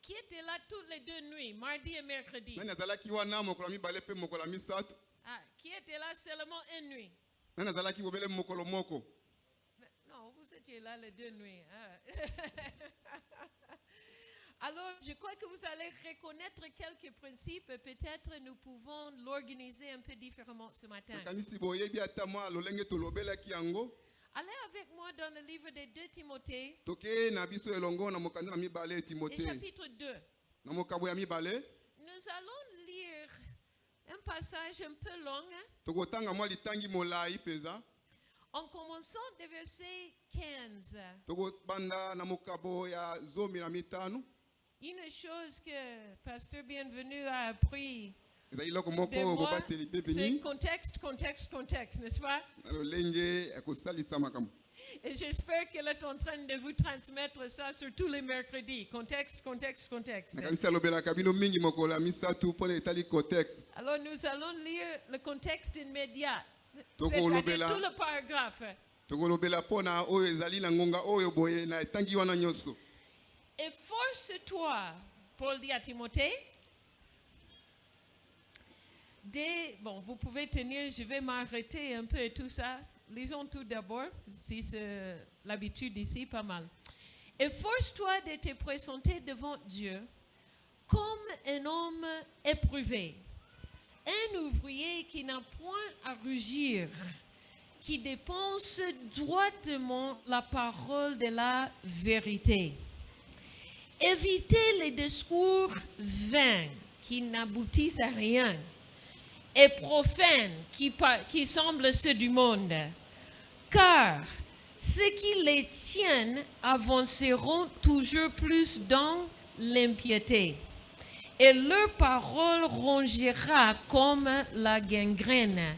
Qui était là toutes les 2 nuits, mardi et mercredi? Qui était là seulement une nuit? Non, vous étiez là les 2 nuits. Alors, je crois que vous allez reconnaître quelques principes et peut-être nous pouvons l'organiser un peu différemment ce matin. Allez avec moi dans le livre de 2 Timothée, et chapitre 2. Nous allons lire un passage un peu long, en commençant de verset 15. Une chose que Pasteur Bienvenu a appris de moi, c'est contexte, n'est-ce pas? Et j'espère qu'elle est en train de vous transmettre ça sur tous les mercredis. Contexte. Alors nous allons lire le contexte immédiat, c'est-à-dire tout le paragraphe. Efforce-toi, Paul dit à Timothée, vous pouvez tenir, je vais m'arrêter un peu et tout ça. Lisons tout d'abord, si c'est l'habitude ici, pas mal. Efforce-toi de te présenter devant Dieu comme un homme éprouvé, un ouvrier qui n'a point à rougir, qui dépense droitement la parole de la vérité. Évitez les discours vains qui n'aboutissent à rien et profanes qui semblent ceux du monde, car ceux qui les tiennent avanceront toujours plus dans l'impiété, et leur parole rongera comme la gangrène.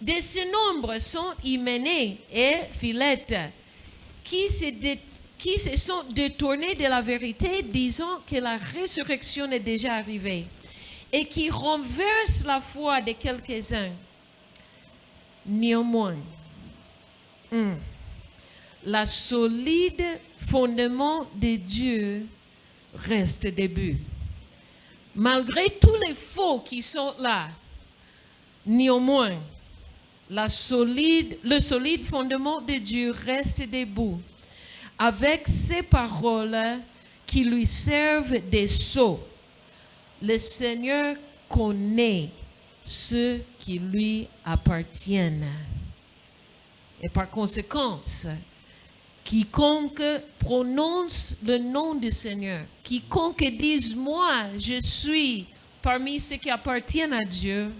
De ce nombre sont Hyménée et Philette, qui se sont détournés de la vérité, disant que la résurrection est déjà arrivée, et qui renversent la foi de quelques-uns. Néanmoins, la solide fondement de Dieu reste debout. Malgré tous les faux qui sont là, néanmoins, le solide fondement de Dieu reste debout, avec ces paroles qui lui servent de sceau. Le Seigneur connaît ceux qui lui appartiennent. Et par conséquent, quiconque prononce le nom du Seigneur, quiconque dise « Moi, je suis parmi ceux qui appartiennent à Dieu »,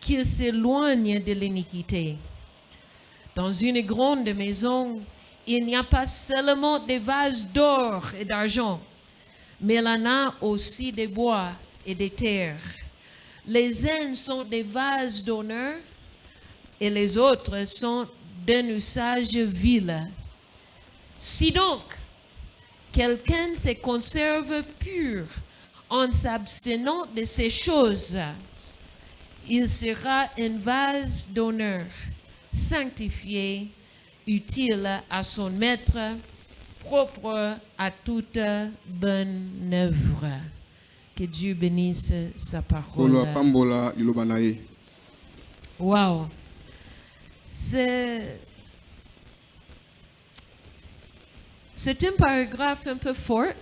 qu'il s'éloigne de l'iniquité. Dans une grande maison, il n'y a pas seulement des vases d'or et d'argent, mais il en a aussi des bois et des terres. Les uns sont des vases d'honneur et les autres sont d'un usage vil. Si donc quelqu'un se conserve pur en s'abstenant de ces choses, il sera un vase d'honneur, sanctifié, utile à son maître, propre à toute bonne œuvre. Que Dieu bénisse sa parole. Wow. C'est un paragraphe un peu fort.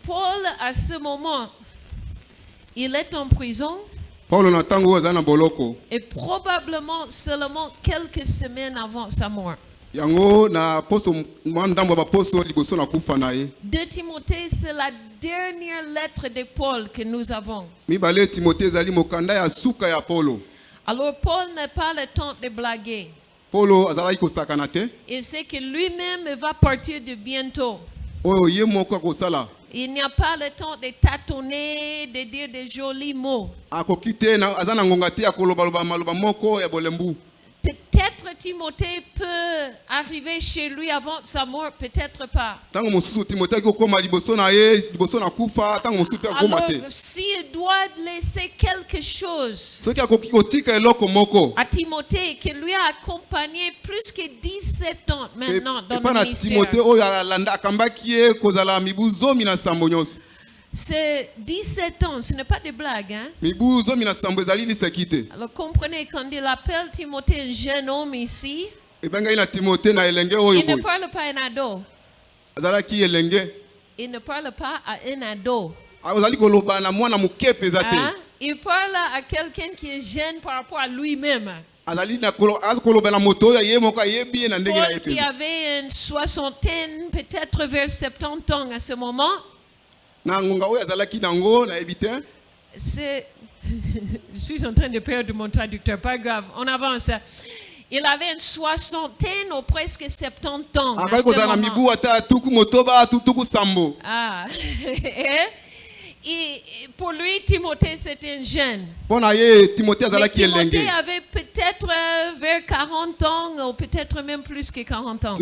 Paul, à ce moment, il est en prison. Et probablement seulement quelques semaines avant sa mort. 2 Timothée, c'est la dernière lettre de Paul que nous avons. Alors Paul n'a pas le temps de blaguer. Il sait que lui-même va partir de bientôt. Il n'y a pas le temps de tâtonner, de dire des jolis mots. Peut-être peut-être Timothée peut arriver chez lui avant sa mort, peut-être pas. Alors, s'il doit laisser quelque chose à Timothée, qui lui a accompagné plus que 17 ans maintenant dans le ministère. C'est 17 ans, ce n'est pas des blagues. Hein? Alors comprenez, quand il appelle Timothée un jeune homme ici, il ne parle pas à un ado. Il ne parle pas à un ado. Hein? Il parle à quelqu'un qui est jeune par rapport à lui-même. Paul qui avait une soixantaine, peut-être vers 70 ans à ce moment. Je suis en train de perdre mon traducteur, pas grave, on avance. Il avait une soixantaine ou presque 70 ans. À ce moment. Ah. Et pour lui, Timothée, c'était un jeune. Timothée avait peut-être vers 40 ans, ou peut-être même plus que 40 ans.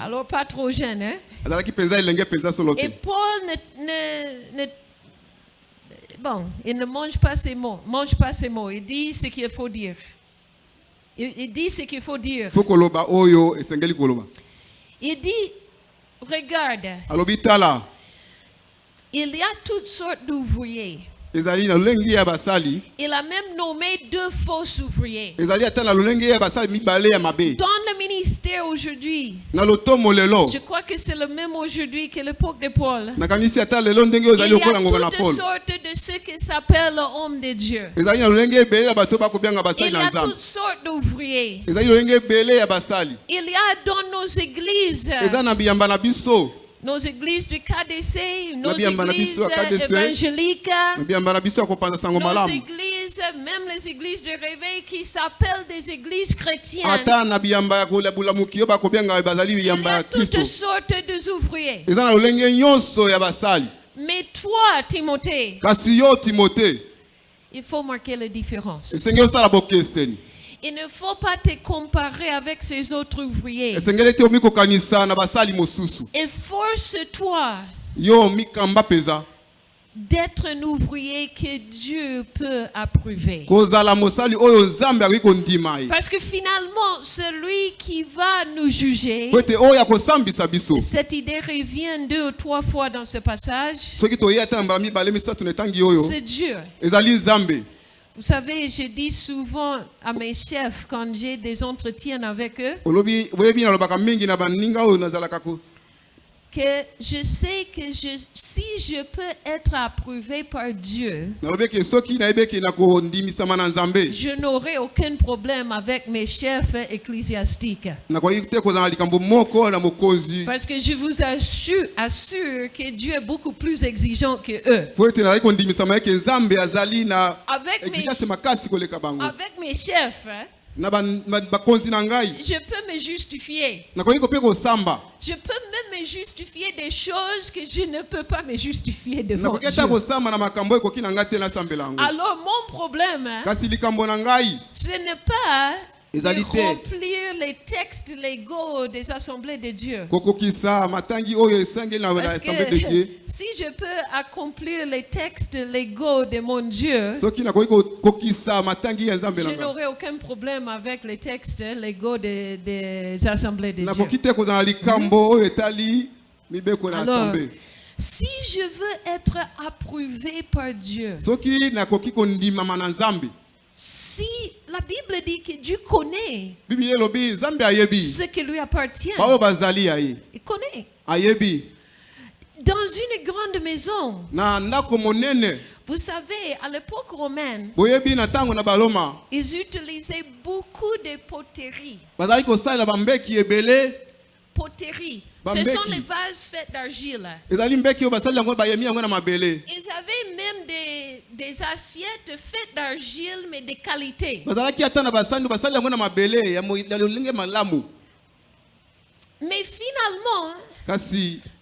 Alors, pas trop jeune, hein? Et Paul il ne mange pas ses mots. Il dit ce qu'il faut dire. Il dit ce qu'il faut dire. Il dit, regarde. Il y a toutes sortes d'ouvriers. Il a même nommé 2 faux ouvriers. Dans le ministère aujourd'hui, je crois que c'est le même aujourd'hui que l'époque de Paul. Il y a toutes sortes de ceux qui s'appellent l'homme de Dieu. Il y a toutes sortes d'ouvriers. Il y a dans nos églises nos églises du KDC, nos églises évangéliques, nos églises, même les églises de réveil qui s'appellent des églises chrétiennes. Il y a toutes sortes d'ouvriers. Mais toi, Timothée, il faut marquer la différence. Il ne faut pas te comparer avec ces autres ouvriers. Efforce-toi d'être un ouvrier que Dieu peut approuver. Parce que finalement, celui qui va nous juger, cette idée revient 2 ou 3 fois dans ce passage, c'est Dieu. Vous savez, je dis souvent à mes chefs quand j'ai des entretiens avec eux que je sais que si je peux être approuvé par Dieu, je n'aurai aucun problème avec mes chefs ecclésiastiques. Parce que je vous assure que Dieu est beaucoup plus exigeant que eux. Avec mes chefs, je peux me justifier. Je peux même me justifier des choses que je ne peux pas me justifier devant Dieu. Alors mon problème, ce n'est pas de remplir les textes légaux des assemblées de Dieu. Parce que si je peux accomplir les textes légaux de mon Dieu, je n'aurai aucun problème avec les textes légaux des assemblées de Dieu. Alors, si je veux être approuvé par Dieu, si la Bible dit que Dieu connaît ce qui lui appartient, il connaît. Dans une grande maison, vous savez, à l'époque romaine, ils utilisaient beaucoup de poteries. Poterie. Ce sont les vases faits d'argile. Ils avaient même des assiettes faites d'argile, mais de qualité. Mais finalement,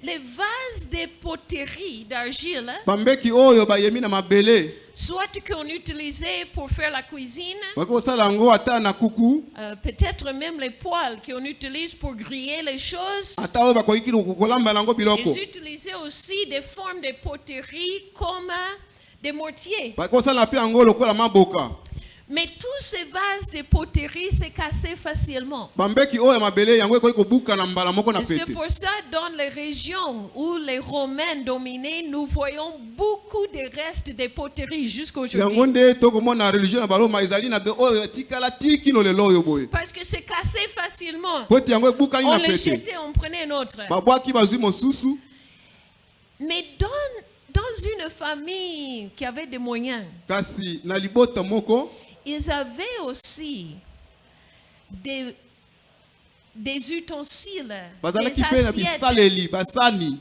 les vases de poterie d'argile, bambeki oyo bayemi na mabele soit qu'on utilisait pour faire la cuisine, bakosala yango ata na kuku peut-être même les poêles qu'on utilise pour griller les choses. ata oyo bakoki kolamba nango biloko Ils utilisaient aussi des formes de poterie comme des mortiers. bakosala pe yango lokola maboka. Mais tous ces vases de poterie se cassaient facilement. Bambeki oyo mabele yango ekoki kobuka na mbala moko na Et c'est pete. pour ça, dans les régions où les Romains dominaient, nous voyons beaucoup de restes de poterie jusqu'aujourd'hui. Yango nde tokomona religion na baloma ezali na be oyo etikala tikino lelo oyo boye. Parce que c'est cassé facilement. Poti yango ebukani On na les pete. jetait, on prenait un autre. Babwaki bazwi mosusu. Mais dans une famille qui avait des moyens, Kasi na libota moko ils avaient aussi des ustensiles, bazalaki des pe na assiettes bisaleli basani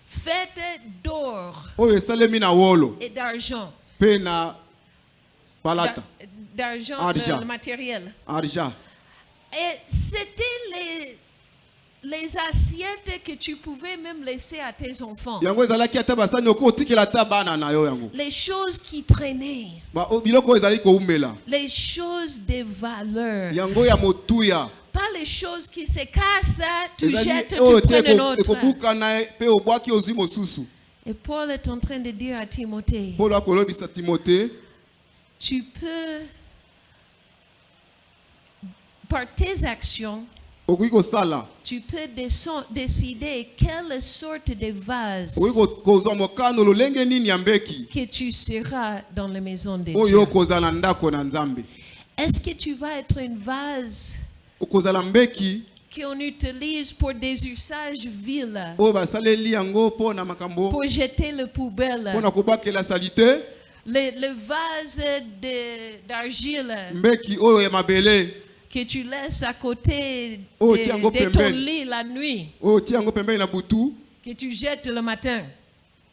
faites d'or oyo esalemi na wolo et d'argent. pe na palata D'argent, Argent. le matériel. argent. Et c'était les assiettes que tu pouvais même laisser à tes enfants. Yango ezalaki ata basani okotikela ata bana na yo yango. Les choses qui traînaient. Biloko oyo ezali koumela. Les choses de valeur. Yango ya motuya. Pas les choses qui se cassent, tu Ezali jettes, tu oyo prends te un autre. ekobukana pe obwaki ozwi mosusu. Et Paul est en train de dire à Timothée, Paul akolobisa Timothée, tu peux, par tes actions, okoki kosala tu peux décider quelle sorte de vase okoki kozwa mokano lolenge nini ya mbeki que tu seras dans la maison de oyo Dieu. okozala ndako na Nzambe. Est-ce que tu vas être une vase Okozala mbeki qu'on utilise pour des usages vils, oyo basaleli yango mpo na makambo pour jeter le poubelle, mpo na kobakela salite, le vase d'argile mbeki oyo ya mabele que tu laisses à côté Oh, tiens, go de ton pembeni. lit la nuit, oyo otie yango pembeni na butu que tu jettes le matin.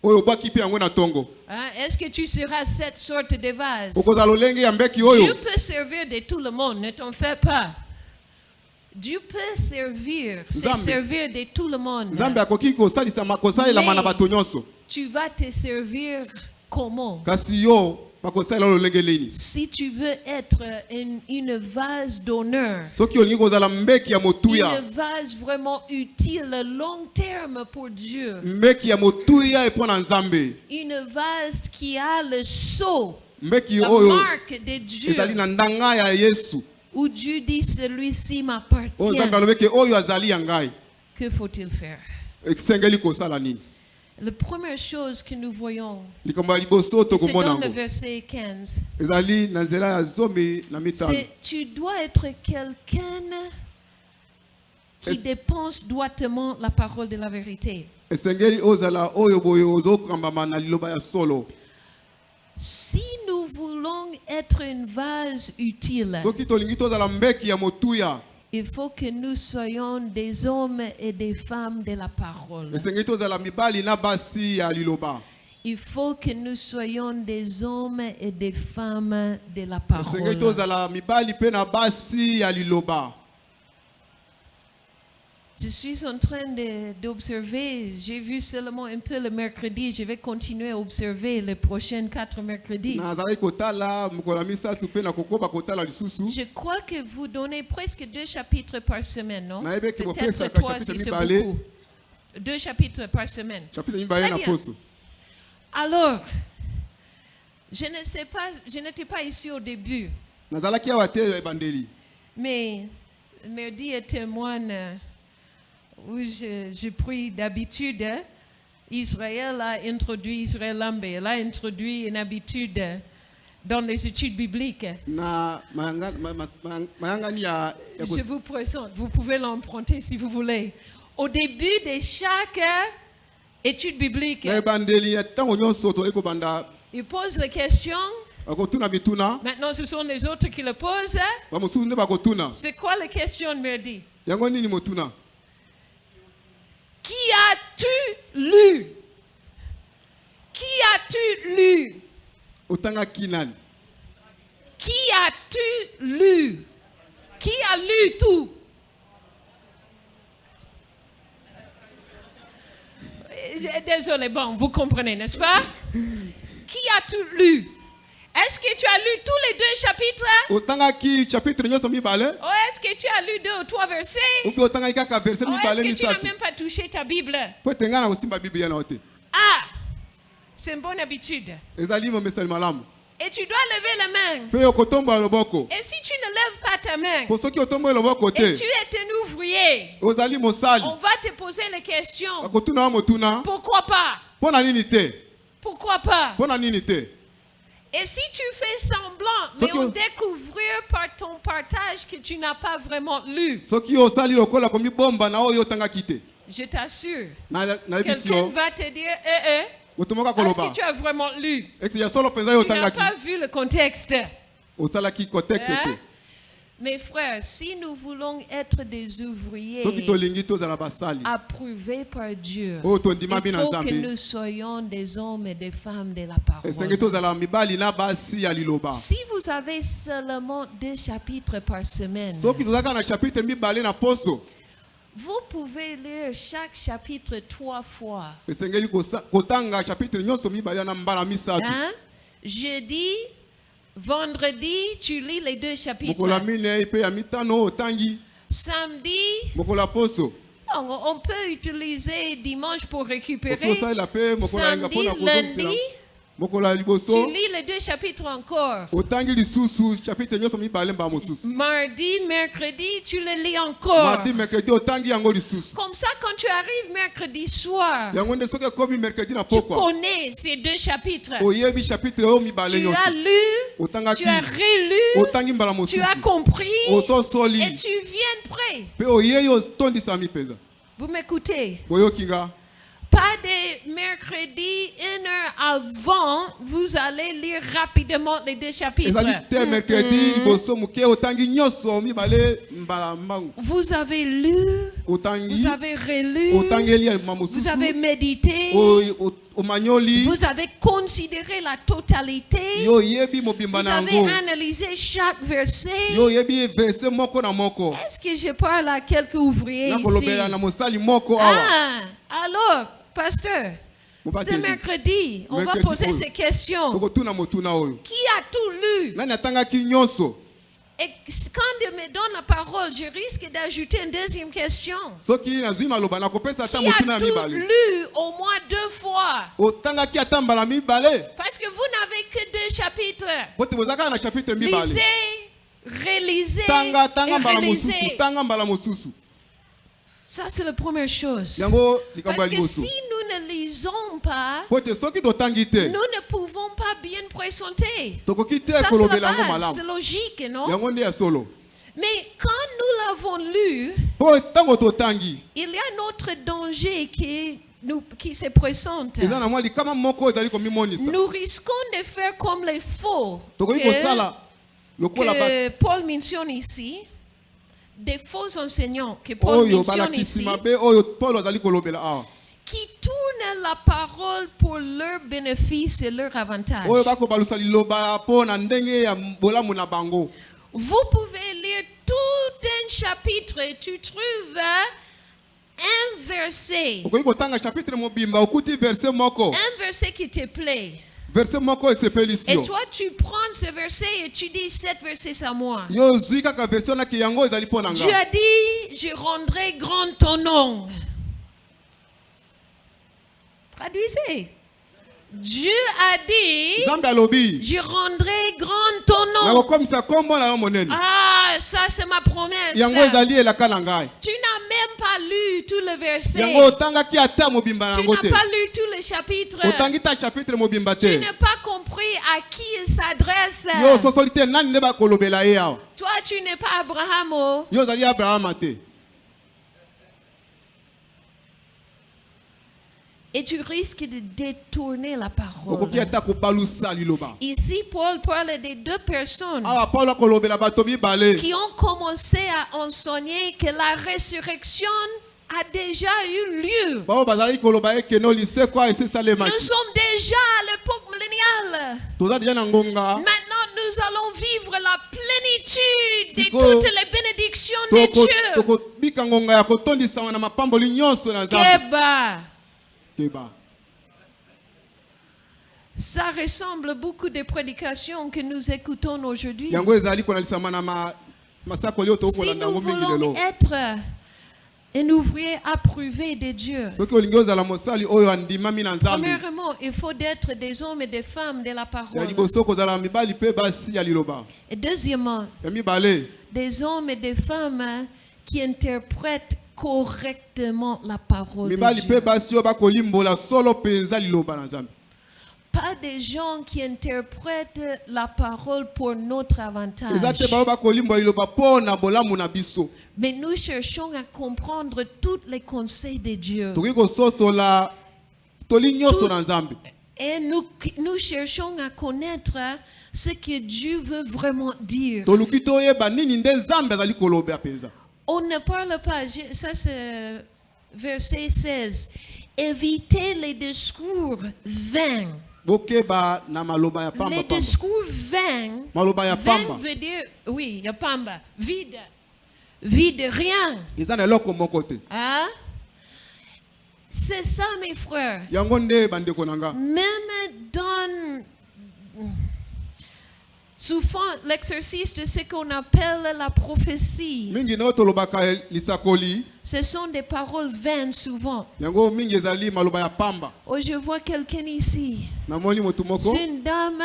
oyo obwaki mpe yango na tongo. Hein? Est-ce que tu seras cette sorte de vase? Okozala lolenge ya mbeki Dieu oyo peut servir de tout le monde, ne t'en fais pas. Dieu peut servir, se Nzambe. servir de tout le monde. Nzambe akoki kosalelama na bato nyonso. Tu vas te servir comment? Kasi yo bakosalela lolenge nini? Si tu veux être une vase d'honneur, Soki olingi kozala mbeki ya motuya, une vase vraiment utile, long terme pour Dieu, mbeki ya motuya epo na Nzambe, une vase qui a le sceau, mbeki la oyo marque de Dieu, ezali na ndanga ya Yesu, où Dieu dit celui-ci oyo m'appartient. Nzambe alobeki oyo azali ya ngai. Que faut-il faire? Esengeli kosala nini? La première chose que nous voyons, Likambo ya liboso c'est tokomona dans le yango verset 15. ezali na nzela ya zomi na mitano. C'est tu dois être quelqu'un qui Est-ce- dépense droitement la parole de la vérité. Esengeli ozala oyo boye ozokambama na liloba ya solo. Si nous voulons être une vase utile, Soki tolingi tozala mbeki ya motuya, il faut que nous soyons des hommes et des femmes de la parole. esengeli tozala mibali na basi ya liloba. Il faut que nous soyons des hommes et des femmes de la Esengeli parole. tozala mibali pe na basi ya liloba. Je suis en train d'observer, j'ai vu seulement un peu le mercredi, je vais continuer à observer les prochains 4 mercredis. Nazali kotala mokolo ya misatu pe na kokoba kotala lisusu. Je crois que vous donnez presque 2 chapitres par semaine, non? Na yebeki Peut-être bopesaka 3 chapitre si c'est mibale. beaucoup. 2 chapitres par semaine. Chapitre mibale na Très bien. poso. Alors, je ne sais pas, je n'étais pas ici au début, Nazalaki awa te ebandeli. mais Merdi est témoin où je prie d'habitude. Israël a introduit, Israël Lambé, elle a introduit une habitude dans les études bibliques. Na mayangani ya Je vous présente, vous pouvez l'emprunter si vous voulez. Au début de chaque étude biblique, na ebandeli ya ntango nyonso tozali kobanda il pose la question. bakotuna bituna, Maintenant, ce sont les autres qui le posent. bamosusu nde bakotuna. C'est quoi la question, Merdi? Yango nini motuna? Qui as-tu lu? Qui as-tu lu? Otangaki nani? Qui as-tu lu? Qui a lu tout? Désolé, bon, vous comprenez, n'est-ce pas? Qui a tout lu? Est-ce que tu as lu tous les 2 chapitres? Otangaki chapitre nyonso mibale. Ou est-ce que tu as lu 2 ou 3 versets? Upi otangaki kaka verset Ou mibale est-ce que tu n'as misatu. même pas touché ta Bible? Po tenga na kosimba Biblia na ote. Ah! C'est une bonne habitude. Ezali mo mesali malamu. Et tu dois lever la main. Pe okotomba loboko. Et si tu ne lèves pas ta main, Po soki otomba loboko et te. tu es un ouvrier, Ozali mosali. on va te poser les questions. Akotuna motuna. Pourquoi pas? Pona nini te? Pourquoi pas? Pona nini te? Et si tu fais semblant, mais Soki- on découvrir par ton partage que tu n'as pas vraiment lu, Soki osali lokola komi bomba na oyo otangaki te. je t'assure, Na quelqu'un bisio. va te dire, Otomoka est-ce koloba. que tu as vraiment lu? Eki ya solo penza yo Tu n'as otangaki. pas vu le contexte. Osalaki contexte Hein? te. Mes frères, si nous voulons être des ouvriers Soki tolingi tozala basali. approuvés par Dieu, Oyo il tondima bina faut que Nzambe. nous soyons des hommes et des femmes de la parole. Esenge tozala mibali na basi ya liloba. Si vous avez seulement 2 chapitres par semaine, Soki tozaka na chapitre mibale na poso. vous pouvez lire chaque chapitre 3 fois. Esengeli kotanga chapitre nyonso mibale na mbala misatu. Hein? Jeudi, vendredi, tu lis les 2 chapitres. Mokola mine pe ya mitano otangi. Samedi, Mokola poso. on peut utiliser dimanche pour récupérer. Mokola la pe mokola nga Samedi, pona kozongela. lundi, Mokola tu liboso. lis les 2 chapitres encore. Otangi lisusu chapitre nyonso mibale mba mosusu. Mardi, mercredi, tu le lis encore. Mardi mercredi otangi yango lisusu. Comme ça, quand tu arrives mercredi soir, Yango nde soki komi mercredi na tu pokwa. connais ces 2 chapitres. Oyebi chapitre oyo mibale Tu nyonso. as lu, Otangaki. tu as relu, Otangi mbala tu mosusu. as compris Ososoli. et tu viens prêt. Pe oyeyi otondisa mipeza. Vous m'écoutez? Boyoki nga. Pas de mercredi, 1 heure avant, vous allez lire rapidement les 2 chapitres. Ezali te mercredi liboso muke otangi nyonso mibale mbala mbangu. Vous avez lu, Otangi. vous avez relu, Otangeli ya vous mosusu. avez médité, Omanyoli. vous avez considéré la totalité, Yo yebi mobimba vous na avez yango. analysé chaque verset. Yo yebi verset moko na moko. Est-ce que je parle à quelques ouvriers Na ici? kolobela na mosali moko awa. Ah, alors, pasteur, Mobati ce ebi. mercredi, on va Mercredi poser oyo. ces questions. Tokotuna motuna oyo. Qui a tout lu? Nani atangaki nyonso. Et quand Dieu me donne la parole, je risque d'ajouter une deuxième question. Soki nazwi maloba nakopesa ata Qui a motuna ya tout mibale. lu au moins 2 fois? Otangaki ata mbala mibale. Parce que vous n'avez que 2 chapitres. Bote bozaka na chapitre mibale. Lisez, relisez Tanga et mbala mosusu. relisez. Tanga mbala mosusu. Ça, c'est la première chose. Yango likambo ya Parce que liboso. si nous ne lisons pas, Pote soki totangi te. nous ne pouvons pas bien présenter. Tokoki te Ça, c'est la kolobela yango base, malamu. c'est logique, non? Yango nde ya solo. Mais quand nous l'avons lu, Po tango totangi. il y a un autre danger qui se présente. Eza na mwa likama moko ezali komimonisa. Nous risquons de faire comme les faux Tokoki kosala lokola ba que Paul mentionne ici, des faux enseignants que Paul oyo mentionne balakisi ici, mabe oyo Paul azali kolobela awa. qui tournent la parole pour leur bénéfice et leur avantage. Oyo bako balusa liloba po na ndenge ya bolamu na bango. Vous pouvez lire tout un chapitre et tu trouves un verset. Okoki kotanga chapitre mobimba okuti verset moko. Un verset qui te plaît. Verset moko esepelisi Et yo. toi, tu prends ce verset et tu dis, cet verset, c'est à moi. Yo zwi kaka verset na ki yango ezali po na Dieu nga. a dit, je rendrai grand ton nom. Traduisez. Dieu a dit, Nzambe alobi. je rendrai grand ton nom. Nakokomisa kombo na yo monene. Ah, ça c'est ma promesse. Yango ezali elaka na ngai. Tu n'as même pas lu tout le verset. Yango otangaki ata mobimba na Tu yango n'as te. pas lu tous les chapitres. Otangi ta chapitre mobimba Tu te. n'as pas compris à qui il s'adresse. Yo sosoli te nani nde bakolobela ye awa. Toi, tu n'es pas Abraham. Oh. Yo ozali Abrahama te. Et tu risques de détourner la parole. Okoki ata kobalusa liloba. Ici, Paul parle de 2 personnes Awa Paul akolobela bato mibale. qui ont commencé à enseigner que la résurrection a déjà eu lieu. Bao bazali koloba eke no lise kwa esesalema. Nous sommes déjà à l'époque milléniale. Toza deja na ngonga. Maintenant, nous allons vivre la plénitude de Siko- toutes les bénédictions de Dieu. Tokobika ngonga ya kotondisama na mapamboli nyonso na Nzambe. Keba. Keba. Ça ressemble beaucoup des prédications que nous écoutons aujourd'hui. yango ezali konalisama na masako leo to Si kolanda nous ngo mingi voulons lelo être un ouvrier approuvé de Dieu, soki olingi ozala mosali oyo andimami na nzambe premièrement, il faut être des hommes et des femmes de la ya parole. liboso kozala mibali mpe basi ya liloba Et deuxièmement, ya mibale des hommes et des femmes qui interprètent correctement la parole de mibali mpe Dieu. basi oyo bakolimbola solo mpenza liloba na nzambe Pas des gens qui interprètent la parole pour notre eza avantage. te baoyo bakolimbola liloba mpo na bolamu na biso Mais nous cherchons à comprendre tous les conseils de Dieu. tokoki kososola toli nyonso na nzambe Et nous cherchons à connaître ce que Dieu veut vraiment dire. toluki toyeba nini nde nzambe azali kolobela mpenza On ne parle pas, ça c'est verset 16, évitez les discours vains. bokeba na maloba ya pamba Les pamba discours vains, maloba ya vain pamba veut dire, oui, il y a pamba, vide, vide, rien. eza na eloko moko te Hein? C'est ça, mes frères. yango nde bandeko na nga Même dans souvent l'exercice de ce qu'on appelle la prophétie, mingi na oyo tolobaka lisakoli ce sont des paroles vaines souvent. yango mingi ezali maloba ya pamba Oh, je vois quelqu'un ici. namoni motu moko C'est une dame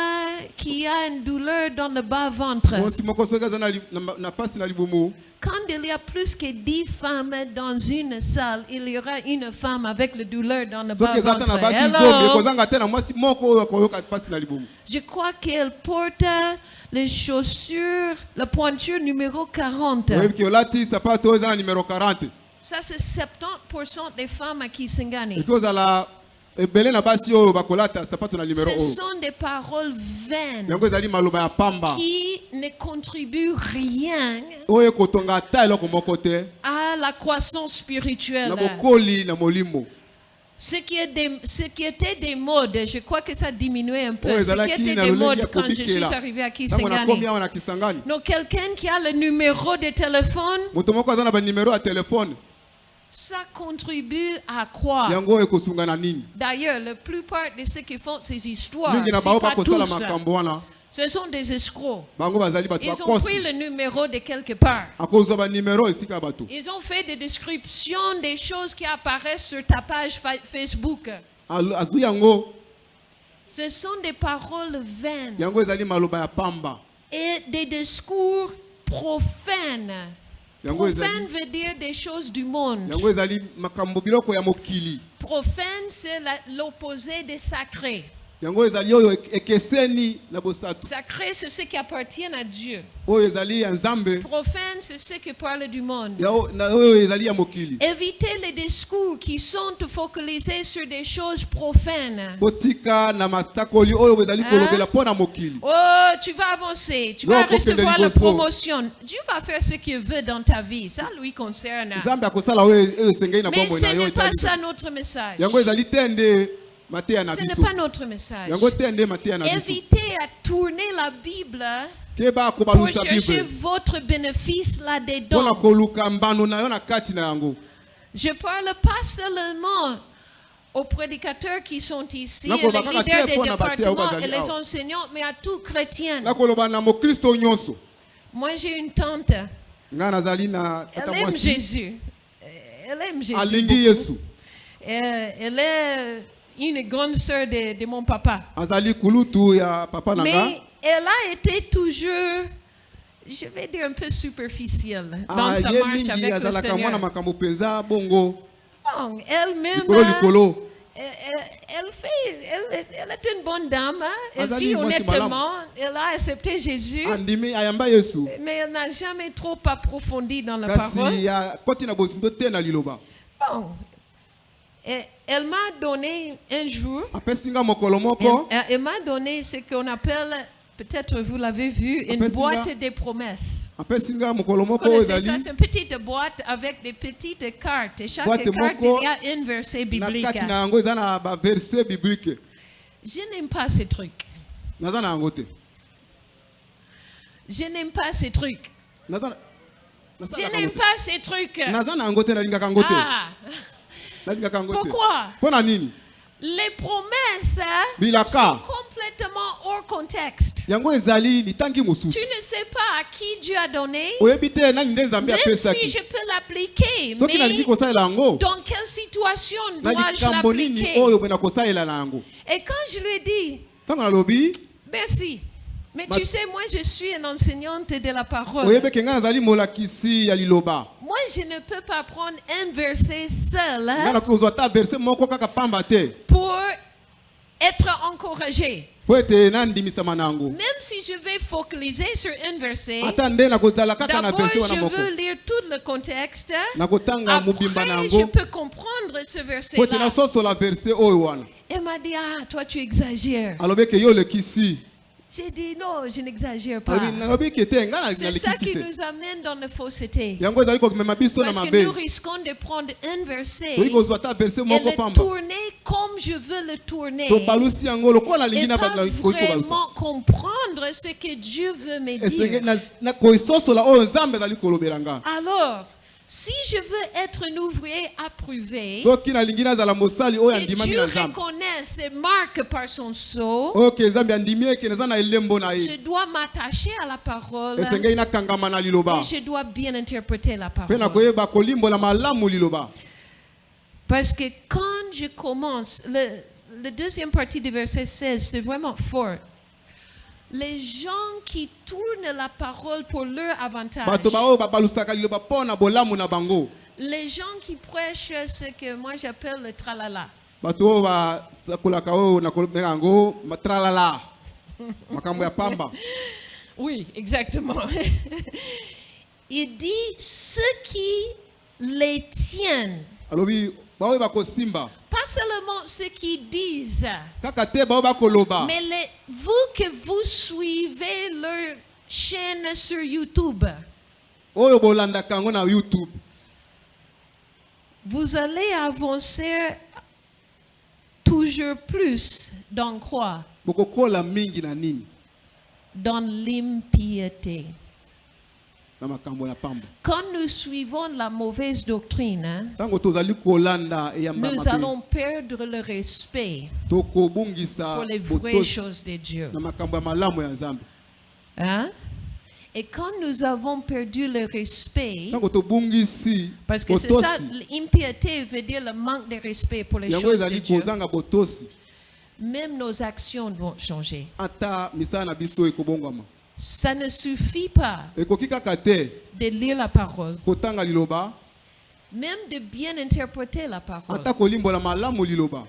qui a une douleur dans le bas-ventre. mosi moko soki aza na pasi na libumu Quand il y a plus que 10 femmes dans une salle, il y aura une femme avec la douleur dans le soki eza ata na basi zomi bas-ventre. ekozanga te na mwasi moko oyo akoyoka pasi na libumu Je crois qu'elle porte les chaussures, la pointure numéro 40. oyebi olati sapato oyo eza na numero 40 Ça, c'est 70% des femmes à Kisangani. eki ozala ebele na basi oyo bakolata sapato na numero Ce oyo sont des paroles vaines yango ezali maloba ya pamba qui ne contribuent rien oyo ekotonga ata eloko moko te à la croissance spirituelle. na bokoli na molimo Ce qui était des modes, je crois que ça a diminué un peu. oyo Ce qui ezalaki était na des lolenge modes ya quand je suis kobikela arrivé à ntango nakomi Kisangani. awa na Kisangani Donc, quelqu'un qui a le numéro de téléphone, moto moko aza na banimero ya telefone ça contribue à croire. yango oyo ekosunga na nini D'ailleurs, la plupart de ceux qui font ces histoires, mingi na c'est bao pas bakosala tous, makambo wana ce sont des escrocs. bango bazali bato Ils ont pris bakosi le numéro de quelque part. akozwa banimero esika ya bato Ils ont fait des descriptions des choses qui apparaissent sur ta page Facebook. azwi yango Ce sont des paroles vaines yango ezali maloba ya pamba et des discours profanes. yango Profane ezali veut dire des choses du monde. yango ezali makambo biloko ya mokili Profane, c'est l'opposé de sacré. yango ezali oyo ekeseni na bosato Sacré, c'est ce qui appartient à Dieu. oyo ezali ya nzambe Profane, c'est ce qui parle du monde. oyo ezali ya mokili Évitez les discours qui sont focalisés sur des choses profanes. botika na masakoli oyo ezali kolobela mpo na mokili Oh, tu vas avancer, tu Non, vas pour que recevoir les la gossos- promotion. Dieu va faire ce qu'il veut dans ta vie. Ça lui concerne. nzambe akosala oyo esengeli na Mais bomoi ce na yo n'est pas etali ça notre message. yango ezali te nde mateya na Ce n'est biso pas notre message. yango te nde mateya na biso Évitez à tourner la Bible keba pour kobalusa chercher bible votre bénéfice mpona là-dedans. koluka mbano na yo na kati na yango Je parle pas seulement aux prédicateurs qui sont ici, Non, et pour les bakaka leaders te des mpona bateya oyo départements bazali et les awa. enseignants, mais à tout chrétien. nakoloba na mokristo nyonso Moi, j'ai une tante. ngai nazali na tata Elle aime mwasi Jésus. Elle aime Jésus. alingi beaucoup. yesu Elle est une grande sœur de mon papa. azali kulutu ya papa na nga Mais elle a été toujours, je vais dire, un peu superficielle dans sa ye marche mingi avec le azalaka mwana Seigneur. makambo mpenza bongo Bon, elle-même, likolo likolo elle est une bonne dame. Hein. Elle Azali vit mwasi honnêtement. Elle a accepté Jésus. andimi ayamba yesu Mais elle n'a jamais trop approfondi dans la parole. kasi akoti na bozindo te na liloba Bon, elle m'a donné un jour, apesi nga mokolo moko elle m'a donné ce qu'on appelle, peut-être vous l'avez vu, une Appelle boîte Singa. de promesses. apesi nga mokolo Vous moko oyo connaissez ça, ezali c'est une petite boîte avec des petites cartes. Et chaque Boîte carte, moko, il y a un verset na biblique. kati na yango eza na baverse biblike Je n'aime pas ces trucs. naza na yango te Je n'aime pas ces trucs. naza Je n'aime pas ces trucs. naza na yango te nalingaka yango te Ah, nalingaka yango te pourquoi? mpo na nini Les promesses Bilaka. sont complètement hors contexte. yango ezali litangi mosusu. Tu ne sais pas à qui Dieu a donné, Oyebi te nani nde Nzambe même si apesaki. je peux l'appliquer, Soki nalingi mais kosalela yango dans quelle situation na dois-je likambo nini l'appliquer? oyo bwena kosalela na yango. Et quand je lui ai dit, Ntango nalobi merci, mais Ma- tu sais, moi je suis une enseignante de la parole. oyebi ke ngai nazali molakisi ya liloba. Moi je ne peux pas prendre un verset seul Ngai nakoki kozwa ata verse moko kaka pamba te pour être encouragé. po ete nandimisama na yango. Même si je vais focaliser sur un verset, Ata nde nakozala kaka na d'abord verse wana je moko. veux lire tout le contexte. Nakotanga mobimba na Après, je yango peux comprendre ce po ete verset-là. nasosola verse oyo wana. Elle m'a dit, ah, toi tu exagères. Alobi ke yo olekisi. J'ai dit, non, je n'exagère pas. Alobi nalobi ke te ngai C'est ça qui nalekisi te. nous amène dans la fausseté. Yango ezali komema biso na Parce que mabe. nous risquons de prendre un verset Toyi kozwa ata verse et moko le pamba. tourner comme je veux le tourner. Tobalusi yango lokola nalingi Et na pas koyi kobalusa. vraiment comprendre ce que Dieu veut me Esenge dire. na kososola oyo Nzambe ezali kolobela nga. Alors, si je veux être un ouvrier approuvé, Soki nalingi nazala mosali oyo que andimami Dieu na Nzambe. reconnaisse et marque par son sceau, Ok, Nzambe andimi eke naza na elembo na je ye. dois m'attacher à la parole Esenge inakangama na liloba. et je dois bien interpréter la Pe parole. na koyeba kolimbola malamu liloba. Parce que quand je commence, le deuxième partie du verset 16, c'est vraiment fort. Les gens qui tournent la parole pour leur avantage, Bato ba oyo babalusaka liloba pona bolamu na bango. les gens qui prêchent ce que moi j'appelle le tralala. Bato oyo basakolaka oyo na kolobela yango matralala. Makambo ya pamba. Oui, exactement. Il dit ceux qui les tiennent, Alobi ba oyo bakosimba. pas seulement ceux qui disent, Kaka te ba oyo bakoloba. mais vous que vous suivez leur chaîne sur YouTube, Oyo bolandaka yango na YouTube. vous allez avancer toujours plus dans quoi? Bokokola mingi na nini? Dans l'impiété. Na makambo na pamba. Quand nous suivons la mauvaise doctrine, hein, Tango tozali kolanda eyamba nous mabe. allons perdre le respect Tokobungisa pour les vraies botosi choses de Dieu. na makambo ya malamu ya Nzambe. Hein? Et quand nous avons perdu le respect, Tango tobungisi parce que c'est ça, botosi l'impiété veut dire le manque de respect pour les yango choses de ezali Dieu, kozanga botosi même nos actions vont changer. ata misala na biso ekobongwama. Ça ne suffit pas Ekoki kaka te de lire la parole, kotanga liloba même de bien interpréter la parole. ata kolimbola malamu liloba.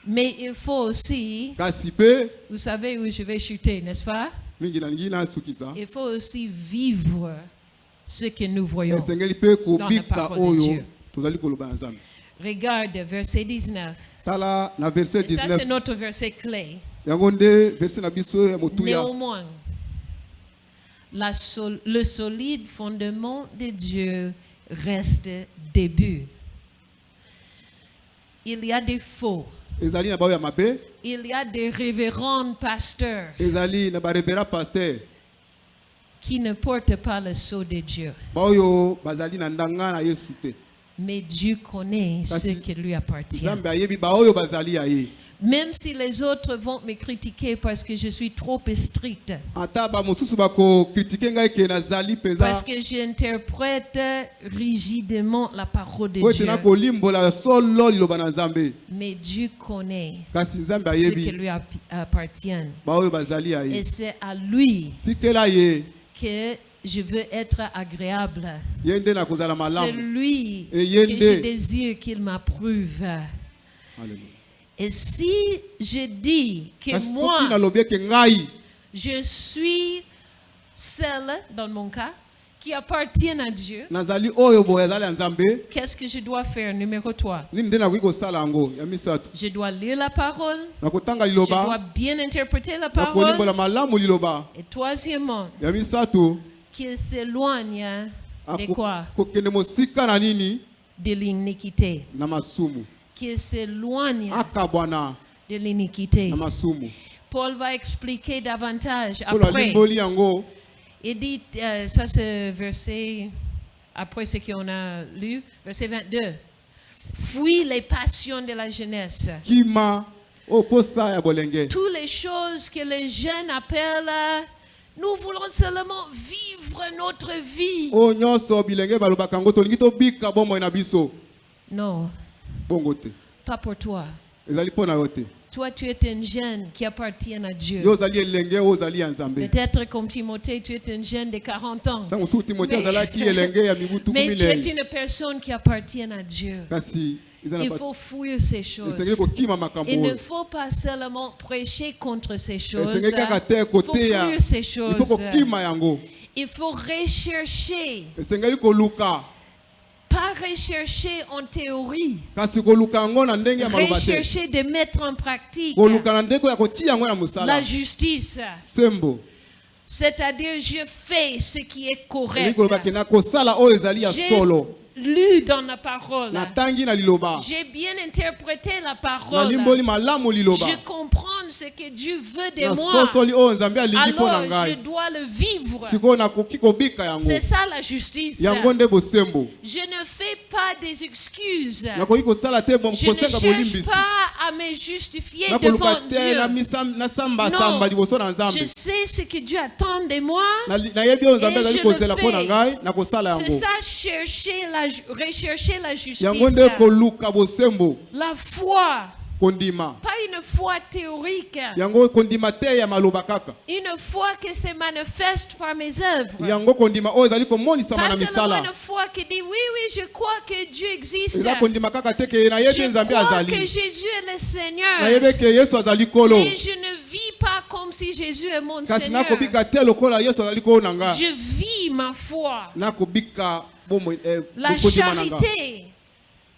Mais il faut aussi, Kasi pe vous savez où je vais chuter, n'est-ce pas? mingi na lingi na sukisa. Il faut aussi vivre ce que nous voyons. Esengeli pe Dans la kobika parole de oyo Dieu. tozali koloba na Nzambe. Regarde, verset 19. Tala na verset Et ça, c'est 19. notre verset clé. Yango nde verset na biso ya motuya. Néanmoins, le solide fondement de Dieu reste debout. Il y a des faux. Ezali na bao ya mabe. Il y a des révérends pasteurs Ezali na barebera pasteur. qui ne portent pas le sceau de Dieu. Baoyo bazali na ndanga na Yesu te. Mais Dieu connaît ce Kasi- qui lui appartient. Nzambe ayebi baoyo bazali ya ye. Même si les autres vont me critiquer parce que je suis trop stricte, Ata ba mosusu bako kritike ngai ke nazali parce peza. que j'interprète rigidement la parole de Oyo Dieu. tena kolimbola solo liloba na Nzambe. Mais Dieu connaît Kasi Nzambe ce qui ayebi lui appartient. baoyo bazali ya Et ye. c'est à lui Tikela ye. que je veux être agréable. Ye nde na kozala C'est malamu. lui Et que yende. je désire qu'il m'approuve. Alléluia. Et si je dis que Kasi soki moi, nalobi ke ngai je suis celle, dans mon cas, qui appartient à Dieu, nazali oyo boye azali ya Nzambe, qu'est-ce que je dois faire? Numéro 3. nini nde nakoki kosala yango ya misato. Je dois lire la parole. Nakotanga Je dois liloba, bien interpréter la parole. nakolimbola malamu liloba. Et troisièmement, Ya misato, qu'il s'éloigne de quoi? kokende mosika na nini De l'iniquité. na masumu. Qu'il s'éloigne Akabwana de l'iniquité. na masumu. Paul va expliquer davantage Polo après. alimboli yango. Il dit, ça c'est verset, après ce qu'on a lu, verset 22. Fuis les passions de la jeunesse. kima oposa ya bolenge. Toutes les choses que les jeunes appellent, nous voulons seulement vivre notre vie. O nyonso bilenge balobaka ngo tolingi tobika bomoi na biso. Non, Bongo te. pas pour toi. Ezali pona yo te. Toi, tu es un jeune qui appartient à Dieu. Yo ozali elenge o ozali ya Nzambe. Peut-être comme Timothée, tu es un jeune de 40 ans. Tango su Timothée azalaki elenge ya mibu tuku Mais tu es minene. une personne qui appartient à Dieu. Kasi Il faut fuir ces choses. esengeli kokima makambo Il ne oyo. faut pas seulement prêcher contre ces choses. Esengeli kaka te Il faut koteya. fuir ces Il faut choses. kokima yango. Il faut rechercher. Esengeli koluka. Pas rechercher en théorie. Kasi koluka yango na ndenge ya maloba te. Rechercher de mettre en pratique Koluka na ndenge ya kotia yango na la mosala. justice. Sembo. C'est-à-dire, je fais ce qui est Elingi correct. koloba ke na kosala oyo ezali ya J'ai solo. lu dans la parole. Natangi na liloba. J'ai bien interprété la Na parole. limboli malamu liloba. Je comprends ce que Dieu veut de Na moi. sosoli oyo Nzambe alingi mpo na Alors, je ngai. dois le vivre. Sikoyo nakoki kobika yango. C'est ça la justice. Yango nde bosembo. Je ne fais pas des excuses. Nakoki kotala te Je ne kosenga cherche bolimbisi. pas à me justifier Nakoluka devant te na Dieu. samba liboso na Je Nzambe. sais ce que Dieu attend de moi. Nayebi oyo Nzambe Et azali je le kozela mpo na fais. ngai nakosala C'est yango. ça, rechercher la justice. Yango nde koluka bosembo La foi, kondima. pas une foi théorique. Yango kondima te ya maloba kaka. Une foi qui se manifeste par mes œuvres. Yango kondima oyo ezali komonisama na Pas seulement misala. une foi qui dit oui, oui, je crois que Dieu existe. Eza kondima kaka te ke nayebi Je Nzambe crois que azali. Jésus est le Seigneur. Nayebi ke Yesu azali kolo. Et je ne vis pas comme si Jésus est mon Kasi Seigneur. nakobika te lokola Yesu azali kolo na nga. Je vis ma foi. Nakobika La bokondima na nga. charité,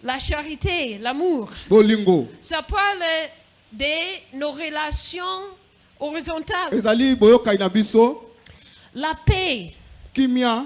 la charité, l'amour. Bolingo. Ça parle de nos relations horizontales. Ezali boyokai na biso. La paix Kimia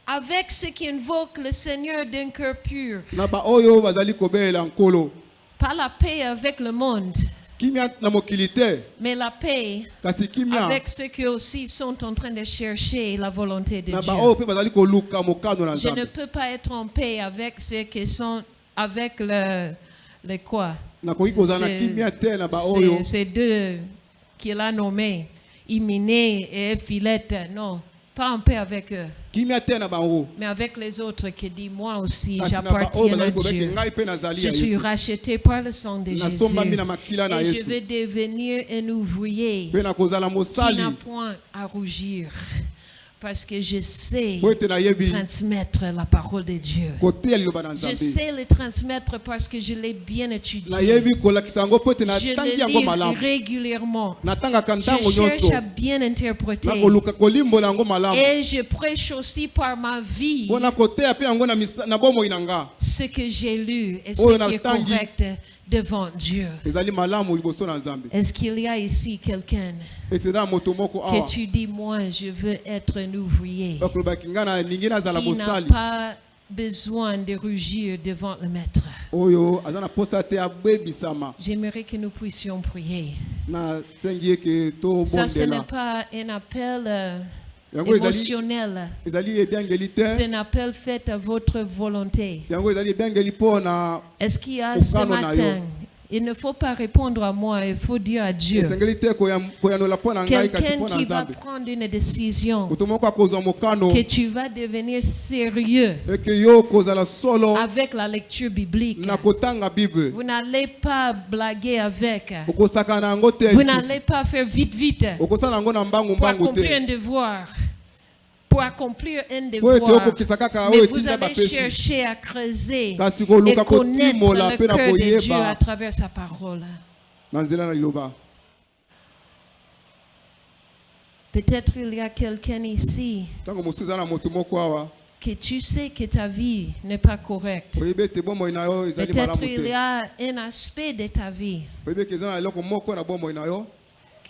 avec ceux qui invoquent le Seigneur d'un cœur pur. na ba oyo bazali kobela nkolo. Pas la paix avec le monde, Kimia na mokili te. mais la paix Kasi kimia avec ceux qui aussi sont en train de chercher la volonté de na ba Dieu. oyo pe bazali koluka mokano na Je ne Nzambe. peux pas être en paix avec ceux qui sont avec le quoi? Nakoki kozala na kimia te na ba oyo. Ces deux qu'il a nommés, Iminé et Philette. Non, pas en paix avec eux, Kimia te na bango. mais avec les autres qui disent moi aussi Kasi na ba oyo j'appartiens à bazali kobeke Dieu. ngai pe nazali Je ya suis Yesu. racheté par le sang de Jésus. Nasombami na makila na Et je Yesu. vais devenir un ouvrier Pe na kozala qui mosali. n'a point à rougir. Parce que je sais Po ete nayebi transmettre la parole de Dieu. koteya liloba na Je Nzambe. sais le transmettre parce que je l'ai bien étudié. Nayebi kolakisa yango po ete Je natangi le yango lis malamu. régulièrement. Natangaka ntango Je cherche nyonso. à bien interpréter. Nakoluka kolimbola yango malamu. Et je prêche aussi par ma vie Po na koteya pe yango na bomoi na nga. ce que j'ai lu et ce Oh, qui est natangi. correct devant Dieu. Ezali malamu liboso na Nzambe. Est-ce qu'il y a ici quelqu'un Excellent moto moko awa. que tu dis, moi, je veux être un ouvrier Bakolobaki nga na ningi nazala qui n'a mosali. pas besoin de rougir devant le maître? Oyo aza na posa te abebisama. J'aimerais que nous puissions prier. Na sengi eke to Ça, ce n'est bondela. pas un appel Yango ezali émotionnel. ezali ebiangeli C'est te. un appel fait à votre volonté. Yango ezali ebiangeli mpo na Est-ce qu'il y a ce Okano na matin? yo. Il ne faut pas répondre à moi, il faut dire à Dieu. esengeli te koyanola mpo na ngai kasi Quelqu'un mpo na qui va Nzambe. prendre une décision, Moto moko akozwa mokano que tu vas devenir sérieux eke yo kozala solo avec la lecture biblique. na kotanga Bible. Vous n'allez pas blaguer avec. Okosaka na yango te. Vous lisusu. n'allez pas faire vite, vite Okosala yango na mbangu pour mbangu accomplir un te. devoir. Pour accomplir un Po ete devoir. okokisa kaka Mais oyo vous etinda allez bapesi. chercher à creuser Kasi et koluka connaître kotimola le mpe na cœur de Dieu à koyeba travers sa parole. na nzela na liloba. Peut-être il y a quelqu'un ici Ntango mosusu eza na moto moko awa que tu sais que ta vie n'est pas correcte. oyebi ete bomoi na yo ezali Peut-être malamu il y te. a un aspect de ta vie Oyebi eke eza na eloko moko na bomoi na yo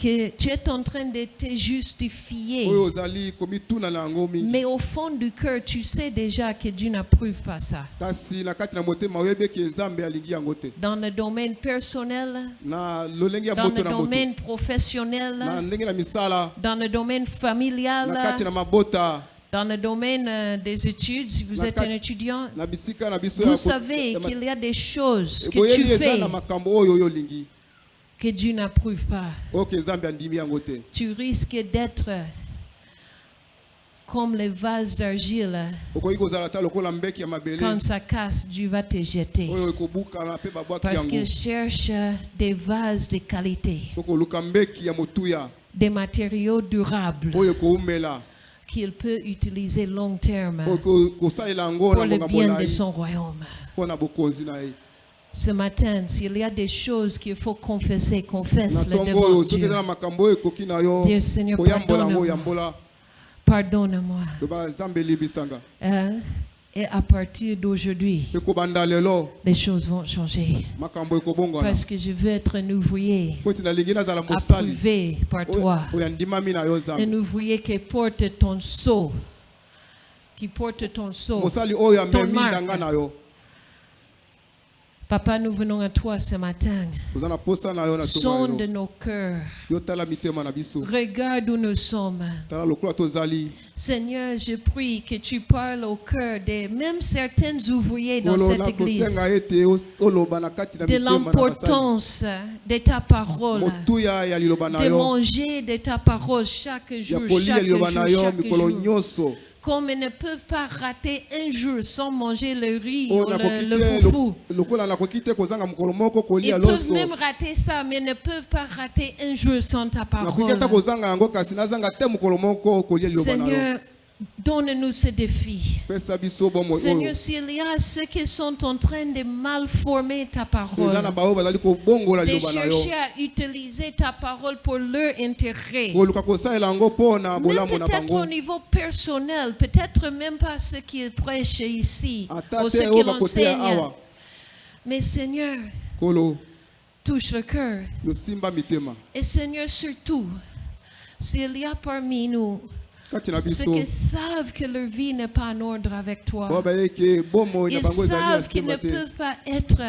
que tu es en train de te justifier. oyo ozali komituna na yango mingi. Mais au fond du cœur, tu sais déjà que Dieu n'approuve pas ça. Kasi na kati na motema oyebi eke Nzambe alingi yango te. Dans le domaine personnel, Na lolenge ya dans le moto na moto. domaine Na professionnel, ndenge na misala dans le domaine na kati familial, na mabota Dans le domaine des études, si vous êtes un étudiant, na bisika na biso vous savez qu'il y a des choses que tu fais na makambo oyo yolingi que Dieu n'approuve pas. oke nzambe andimi yango te. Tu risques d'être comme les vases d'argile. Okoki kozala ta lokola mbeki ya mabele Quand ça casse, Dieu va te jeter. oyo ekobukana pe babwaki Parce yango qu'il cherche des vases de qualité, okoluka mbeki ya motuya des matériaux durables oyo ekoumela qu'il peut utiliser long terme oyo kosalela yango pour na le ngonga bien de molai son royaume. mpona bokonzi na ye. Ce matin, s'il y a des choses qu'il faut confesser, Na confesse-le ntongo devant oyo soki Dieu. eza na makambo oyo ekoki na yo Dear Seigneur, koyambola yango pardonne-moi. yambola Pardonne-moi. loba nzambe elibisanga Et à partir d'aujourd'hui, mpe kobanda lelo les choses vont changer. makambo ekobongwana Parce que je veux être un ouvrier po ete nalingi nazala mosali approuvé par toi. oyo andimami na yo Un nzambe ouvrier qui porte ton sceau. Qui porte ton sceau. mosali oyo amemi marque. ndanga na yo. Papa, nous venons à toi ce matin. toza na posa na yo na Sonde tonga nos cœurs. yo tala mitema na biso Regarde où nous sommes. tala lokola tozali Seigneur, je prie que tu parles au cœur de même certains ouvriers dans kolo cette église. nakosenga ete oloba na kati na De mitema na basali l'importance de ta parole. motuya ya liloba na De yo manger de ta parole chaque ya jour, kolia chaque liloba jour, na yo chaque mikolo jour. nyonso Comme ils ne peuvent pas rater un jour sans manger le riz oyo ou le nakoki foufou. te lokola nakoki te kozanga mokolo moko Ils kolia peuvent loso même rater ça, mais ils ne peuvent pas rater un jour sans ta nakoki ata parole. kozanga yango kasi nazanga te mokolo moko kolia liloba na yo. Seigneur, donne-nous ce défi. pesa biso bomoi oyo Seigneur, s'il y a ceux qui sont en train de mal former ta parole, eza na baoyo bazali kobongola de liloba na yo chercher à utiliser ta parole pour leur intérêt, koluka kosalela yango mpona même bolamu na peut-être bango au niveau personnel, peut-être même pas ceux qui prêchent ici, ata ou te ceux qui oyo bakoteya l'enseignent. awa Mais Seigneur, kolo touche le cœur. yosimba mitema Et Seigneur, surtout, s'il y a parmi nous kati na ceux biso qui savent que leur vie n'est pas en ordre avec toi, oyo bayeke bomoi na ils bango ezali ya savent qu'ils ne nsima te peuvent pas être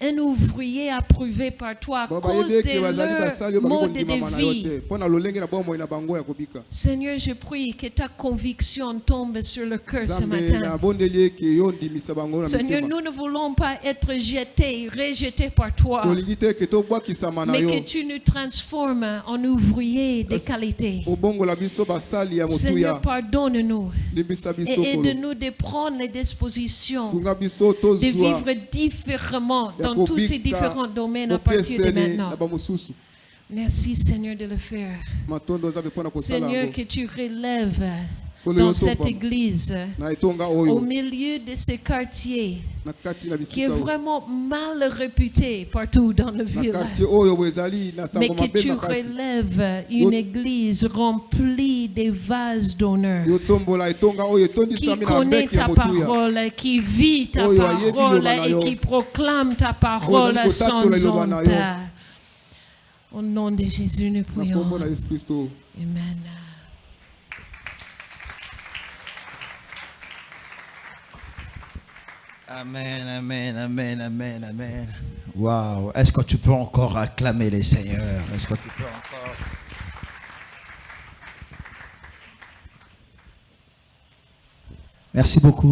un ouvrier approuvé par toi à Bo cause bayebi eke bazali de basali leur oyo bali mode de kondimama na yo vie. te mpona lolenge na bomoi na bango ya kobika Seigneur, je prie que ta conviction tombe sur le cœur ce nzambe matin. nabondeli eke yo ndimisa bango na Seigneur, mitema nous ne voulons pas être jetés, rejetés par toi, tolingi te eke tobwakisama na mais que yo tu nous transformes en ouvriers de qualité. obongola biso basali ya Seigneur, motuya pardonne-nous limbisa et biso kolo aide-nous de prendre les dispositions sunga biso de tozwa vivre différemment ya dans tous ces kobika différents domaines à partir de kopesele maintenant. na bamosusu Merci Seigneur de le faire. matondo nzambe mpona kosala Seigneur, yango que tu relèves Kolo dans yo cette tombama. église, na etonga au oyo milieu de ce quartier na kati na qui est bisika oyo vraiment mal réputé partout dans la na ville. quartier oyo bo ezali na Mais sango que mabe tu makasi relèves une église remplie de vases d'honneur, yo tombola etonga oyo qui etondisami na connaît mbeki ya ta motuya parole, qui vit ta Oyo ayebi parole liloba na et yo. qui proclame ta parole Oyo sans azali kotatola liloba na honte. yo. Au nom de Jésus, nous na prions. kombo na yesu kristo Amen. Amen, amen, amen, amen, amen. Waouh. Est-ce que tu peux encore acclamer les Seigneurs? Est-ce que tu peux encore... Merci beaucoup.